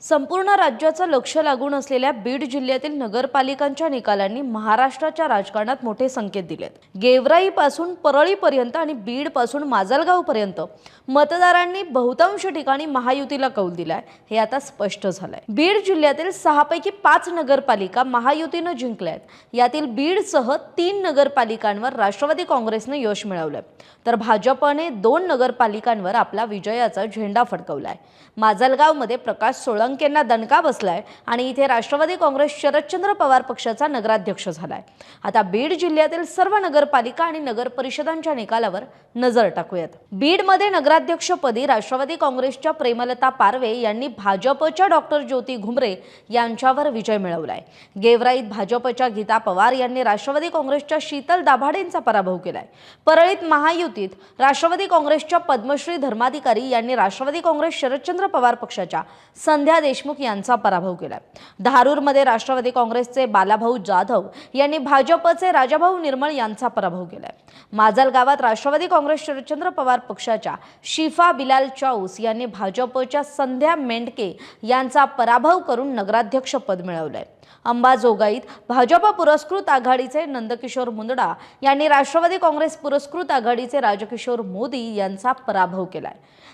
संपूर्ण राज्याचं लक्ष लागून असलेल्या बीड जिल्ह्यातील नगरपालिकांच्या निकालांनी महाराष्ट्राच्या राजकारणात मोठे संकेत दिलेत। गेवराईपासून परळीपर्यंत आणि बीडपासून माजलगावपर्यंत मतदारांनी बहुतांश ठिकाणी महायुतीला कौल दिलाय, हे आता स्पष्ट झालंय। बीड जिल्ह्यातील 6 पैकी 5 नगरपालिका महायुतीनं जिंकल्यात। यातील बीडसह 3 नगरपालिकांवर राष्ट्रवादी काँग्रेसनं यश मिळवलंय, तर भाजपने 2 नगरपालिकांवर आपला विजयाचा झेंडा फडकवलाय। माजलगावमध्ये प्रकाश सोळंकेंना दणका बसलाय आणि इथे राष्ट्रवादी काँग्रेस शरदचंद्र पवार पक्षाचा नगराध्यक्ष झालाय। आता बीड जिल्ह्यातील सर्व नगरपालिका आणि नगर परिषदांच्या निकालावर नजर टाकूयात। बीडमध्ये नगराध्यक्षपदी राष्ट्रवादी काँग्रेसच्या प्रेमलता पारवे यांनी भाजपच्या डॉक्टर ज्योती घुमरे यांच्यावर विजय मिळवलाय। गेवराईत भाजपच्या गीता पवार यांनी राष्ट्रवादी काँग्रेसच्या शीतल दाभाडेंचा पराभव केलाय। परळीत महायुतीत राष्ट्रवादी काँग्रेसच्या पद्मश्री धर्माधिकारी यांनी राष्ट्रवादी काँग्रेस शरदचंद्र पवार पक्षाच्या संध्या देशमुख यांचा पराभव केलाय। धारूरमध्ये राष्ट्रवादी काँग्रेसचे बालाभाऊ जाधव यांनी भाजपचे राजाभाऊ निर्मळ यांचा पराभव केलाय। माजलगावात राष्ट्रवादी काँग्रेस शरदचंद्र पवार पक्षाच्या शिफा बिलाल चाऊस यांनी भाजपच्या संध्या मेंढके यांचा पराभव करून नगराध्यक्ष पद मिळवलंय। अंबाजोगाईत भाजप पुरस्कृत आघाडीचे नंदकिशोर मुंदडा यांनी राष्ट्रवादी काँग्रेस पुरस्कृत आघाडीचे राजकिशोर मोदी यांचा पराभव केलाय।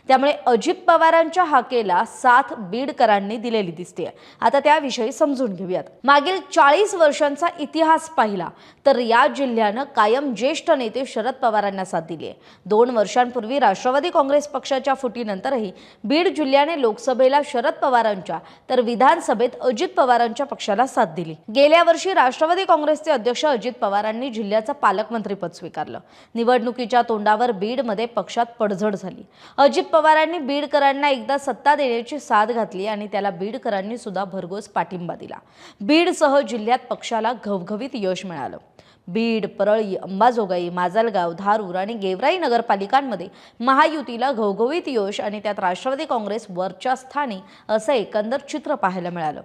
त्यामुळे अजित पवारांच्या हाकेला साथ बीडकरांनी दिलेली दिसते। आता त्याविषयी समजून घेऊयात। मागील 40 वर्षांचा इतिहास पाहिला तर या जिल्ह्यानं कायम ज्येष्ठ नेते शरद पवारांना साथ दिली आहे। 2 वर्षांपूर्वी राष्ट्रवादी काँग्रेस पक्षाच्या फुटीनंतरही बीड जिल्ह्याने लोकसभेला शरद पवारांच्या तर विधानसभेत अजित पवारांच्या पक्षाला साथ दिली। गेल्या वर्षी राष्ट्रवादी काँग्रेसचे अध्यक्ष अजित पवारांनी जिल्ह्याचं पालकमंत्रीपद स्वीकारलं। निवडणुकीच्या तोंडावर बीडमध्ये पक्षात पडझड झाली। अजित पवारांनी बीडकरांना एकदा सत्ता देण्याची साथ घातली आणि त्याला बीडकरांनी सुद्धा भरघोस पाठिंबा दिला। बीडसह जिल्ह्यात पक्षाला घवघवीत यश मिळालं। बीड, परळी, अंबाजोगाई, माजलगाव, धारूर आणि गेवराई नगरपालिकांमध्ये महायुतीला घवघवीत यश आणि त्यात राष्ट्रवादी काँग्रेस वरच्या स्थानी असं एकंदर चित्र पाहायला मिळालं।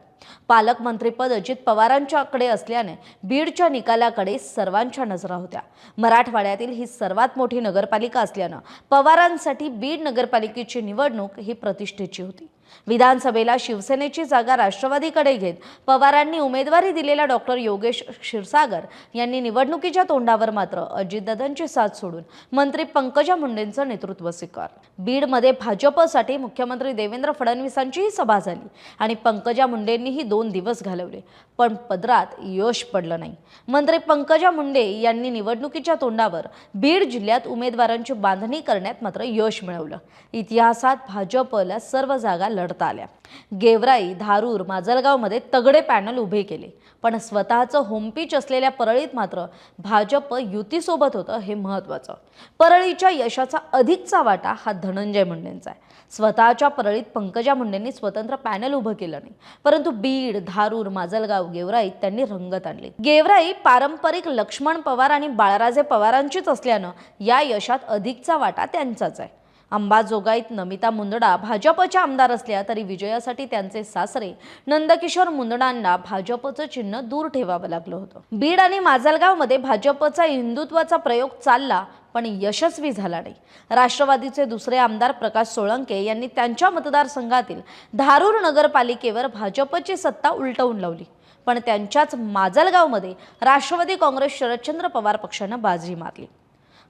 पालकमंत्रीपद अजित पवारांच्याकडे असल्याने बीडच्या निकालाकडे सर्वांच्या नजरा होत्या। मराठवाड्यातील ही सर्वात मोठी नगरपालिका असल्यानं पवारांसाठी बीड नगरपालिकेची निवडणूक ही प्रतिष्ठेची होती। विधानसभेला शिवसेनेची जागा राष्ट्रवादीकडे घेत पवारांनी उमेदवारी दिलेला डॉक्टर योगेश क्षीरसागर यांनी निवडणुकीच्या तोंडावर मात्र अजितदादांची साथ सोडून मंत्री पंकजा मुंडेंचं नेतृत्व स्वीकारलं। बीडमध्ये भाजपसाठी मुख्यमंत्री देवेंद्र फडणवीसांचीही सभा झाली आणि पंकजा मुंडेंनीही 2 दिवस घालवले, पण पदरात यश पडलं नाही। मंत्री पंकजा मुंडे यांनी निवडणुकीच्या तोंडावर बीड जिल्ह्यात उमेदवारांची बांधणी करण्यात मात्र यश मिळवलं। इतिहासात भाजपला सर्व जागा लढता आल्या। गेवराई, धारूर, माजलगावमध्ये तगडे पॅनल उभे केले, पण स्वतःचं होमपिच असलेल्या परळीत मात्र भाजप युतीसोबत होतं हे महत्त्वाचं। परळीच्या यशाचा अधिकचा वाटा हा धनंजय मुंडेंचा आहे। स्वतःच्या परळीत पंकजा मुंडेंनी स्वतंत्र पॅनल उभं केलं नाही, परंतु बीड, धारूर, माजलगाव, गेवराईत त्यांनी रंगत आणली। गेवराई पारंपरिक लक्ष्मण पवार आणि बाळराजे पवारांचीच असल्यानं या यशात अधिकचा वाटा त्यांचाच आहे। अंबाजोगाईत नमिता मुंदडा भाजपच्या आमदार असल्या तरी विजयासाठी त्यांचे सासरे नंदकिशोर मुंदडांना भाजपचं चिन्ह दूर ठेवावं लागलं होतं। बीड आणि माजलगावमध्ये भाजपचा हिंदुत्वाचा प्रयोग चालला, पण यशस्वी झाला नाही। राष्ट्रवादीचे दुसरे आमदार प्रकाश सोळंके यांनी त्यांच्या मतदारसंघातील धारूर नगरपालिकेवर भाजपची सत्ता उलटवून लावली, पण त्यांच्याच माजलगावमध्ये राष्ट्रवादी काँग्रेस शरदचंद्र पवार पक्षानं बाजी मारली।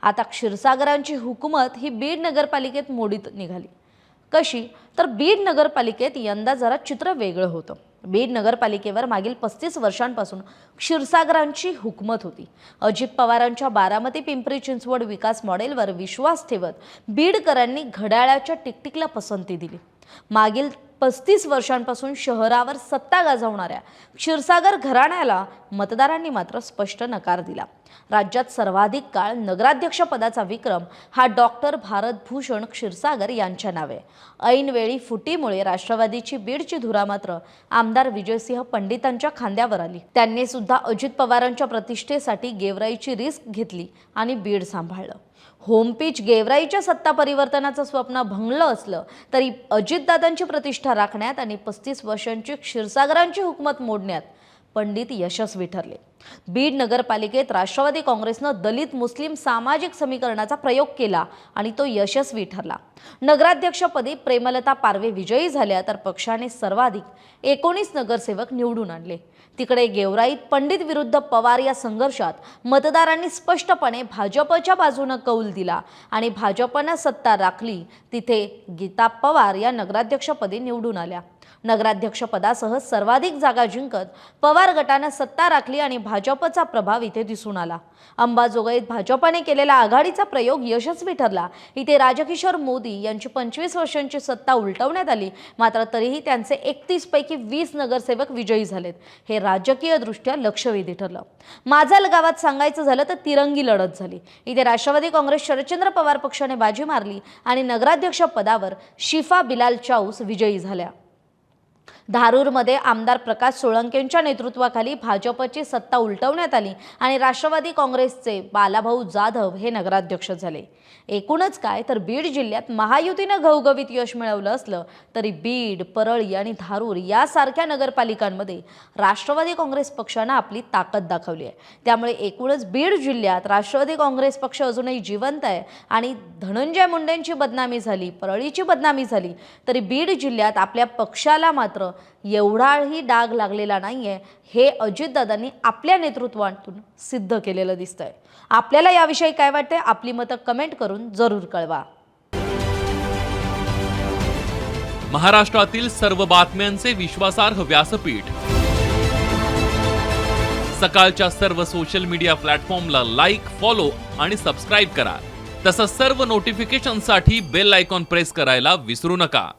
आता क्षीरसागरांची हुकूमत ही बीड नगरपालिकेत मोडीत निघाली। कशी तर बीड नगरपालिकेत यंदा जरा चित्र वेगळं होतं। बीड नगरपालिकेवर मागील 35 वर्षांपासून क्षीरसागरांची हुकूमत होती। अजित पवारांच्या बारामती पिंपरी चिंचवड विकास मॉडेलवर विश्वास ठेवत बीडकरांनी घड्याळाच्या टिकटिकला पसंती दिली। मागील 35 वर्षांपासून शहरावर सत्ता गाजवणाऱ्या क्षीरसागर घराण्याला मतदारांनी मात्र स्पष्ट नकार दिला। राज्यात सर्वाधिक काळ नगराध्यक्ष पदाचा विक्रम हा डॉक्टर भारतभूषण क्षीरसागर यांच्या नावे। ऐनवेळी फुटीमुळे राष्ट्रवादीची बीडची धुरा मात्र आमदार विजयसिंह पंडितांच्या खांद्यावर आली। त्यांनी सुद्धा अजित पवारांच्या प्रतिष्ठेसाठी गेवराईची रिस्क घेतली आणि बीड सांभाळलं। होमपिच गेवराईच्या सत्ता परिवर्तनाचं स्वप्न भंगलं असलं तरी अजितदादांची प्रतिष्ठा राखण्यात आणि 35 वर्षांची क्षीरसागरांची हुकूमत मोडण्यात पंडित यशस्वी ठरले। बीड नगरपालिकेत राष्ट्रवादी काँग्रेसनं दलित मुस्लिम सामाजिक समीकरणाचा प्रयोग केला आणि तो यशस्वी ठरला। नगराध्यक्षपदी प्रेमलता पारवे विजयी झाल्या तर पक्षाने सर्वाधिक 19 नगरसेवक निवडून आणले। तिकडे गेवराईत पंडित विरुद्ध पवार या संघर्षात मतदारांनी स्पष्टपणे भाजपच्या बाजूने कौल दिला आणि भाजपने सत्ता राखली। तिथे गीता पवार या नगराध्यक्षपदी निवडून आल्या। नगराध्यक्षपदासह सर्वाधिक जागा जिंकत पवार गटाने सत्ता राखली आणि भाजपचा प्रभाव इथे दिसून आला। अंबाजोगाईत भाजपने केलेला आघाडीचा प्रयोग यशस्वी ठरला। इथे राजकिशोर मोदी यांची 25 वर्षांची सत्ता उलटवण्यात आली, मात्र तरीही त्यांचे 31 पैकी 20 नगरसेवक विजयी झालेत। हे राजकीय दृष्ट्या लक्षवेधी ठरलं। माजल गावात सांगायचं झालं तर तिरंगी लढत झाली। इथे राष्ट्रवादी काँग्रेस शरदचंद्र पवार पक्षाने बाजी मारली आणि नगराध्यक्ष पदावर शिफा बिलाल चाऊस विजयी झाल्या। धारूरमध्ये आमदार प्रकाश सोळंकेंच्या नेतृत्वाखाली भाजपची सत्ता उलटवण्यात आली आणि राष्ट्रवादी काँग्रेसचे बालाभाऊ जाधव हे नगराध्यक्ष झाले। एकूणच काय तर बीड जिल्ह्यात महायुतीने घवघवीत यश मिळवलं असलं तरी बीड, परळी आणि धारूर यासारख्या नगरपालिकांमध्ये राष्ट्रवादी काँग्रेस पक्षाने आपली ताकद दाखवली आहे। त्यामुळे एकूणच बीड जिल्ह्यात राष्ट्रवादी काँग्रेस पक्ष अजूनही जिवंत आहे आणि धनंजय मुंडेंची बदनामी झाली, परळीची बदनामी झाली तरी बीड जिल्ह्यात आपल्या पक्षाला मात्र एवढाही डाग लागलेला नाहीये, हे अजितदादांनी आपल्या नेतृत्वातून सिद्ध केलेलं दिसतंय। आपल्याला याविषयी काय वाटते? आपली मतं कमेंट करून जरूर कळवा। महाराष्ट्रातील सर्व बातम्यांचे विश्वासार्ह व्यासपीठ, सकाळच्या सर्व सोशल मीडिया प्लॅटफॉर्मला लाईक, फॉलो आणि सबस्क्राईब करा। तसंच सर्व नोटिफिकेशनसाठी बेल आयकॉन प्रेस करायला विसरू नका।